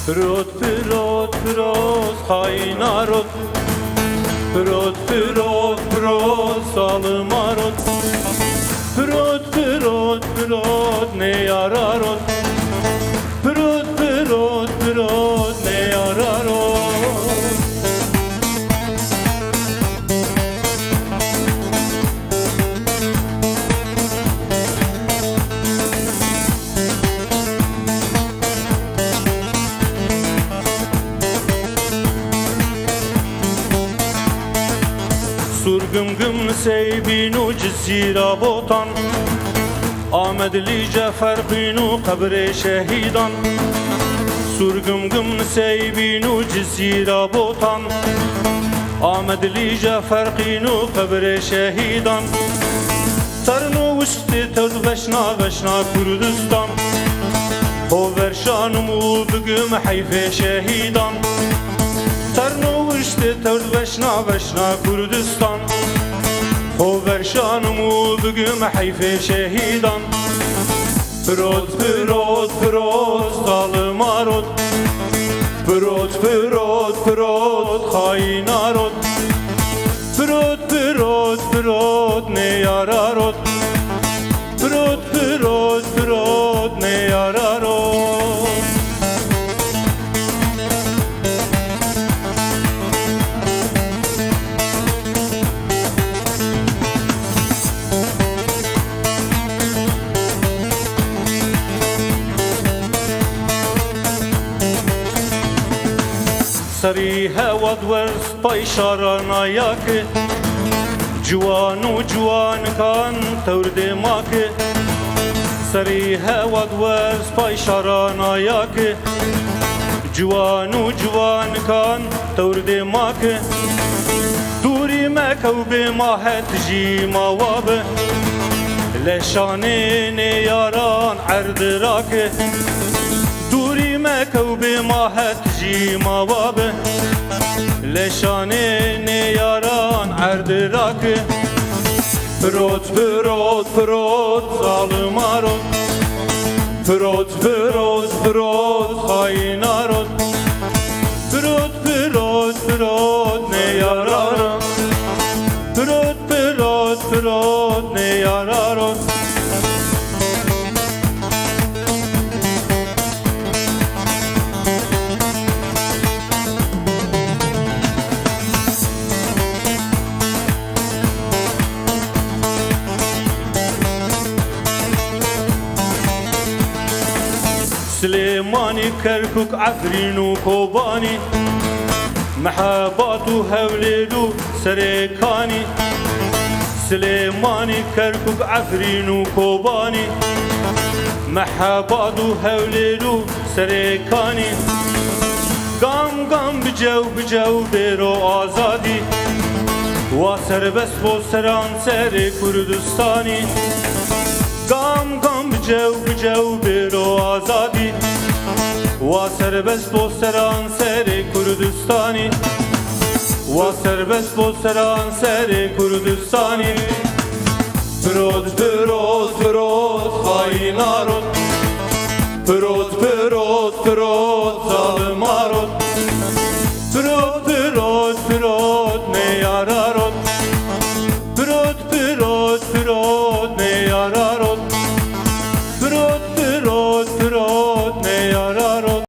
Pirot, pirot, pirot, hain arot. Pirot, pirot, pirot, zalim arot. Pirot, pirot, pirot, ne yarar ot. Pirot, pirot, pirot, ne yarar ot. Surgum gum seybinu cizira botan Ahmed li Cafer qinu qabre şehidan Surgum gum seybinu cizira botan Ahmed li Cafer qinu qabre şehidan Tarnu usti tevd veşna Kurdistan Hover şanumu bugüm hayfe şehidan Tarnu usti tevd veşna Kurdistan Hover şanumu bugüm hayfe şehidan Pirot, pirot, pirot, zalim arot. Pirot, pirot, pirot, hain arot. Pirot, pirot, pirot, ne yarar ot. Pirot, pirot, pirot, ne yarar ot. سری هواد ورس پای شارana yakı Cuvanu cuvan kan tevde makı Seri hevad vers pay şarana yakı Cuvanu cuvan kan tevde makı Duri mekavbe mahet jima wabe Leşane ne yaran erdirakı Duri mekavbe mahet jima wabe Leşane ne yaran erdirakı Pirot, pirot, pirot, zalim arot. Pirot, pirot, pirot, hain arot. Pirot, pirot, pirot, ne yarar ot. Pirot, pirot, pirot, ne yarar ot. سليماني كركوك عفرين وكوباني محابات وهوليد وسريكاني سليماني كركوك عفرين وكوباني محابات وهوليد وسريكاني قام قام بجو بيرو آزادي واسر بس بوسران سري كردستاني قام قام بجو بيرو آزادي وسربست بوسران سري كردستاني وسربست بوسران سري كردستاني Pirot, pirot, pirot, hain arot. Pirot, pirot, pirot,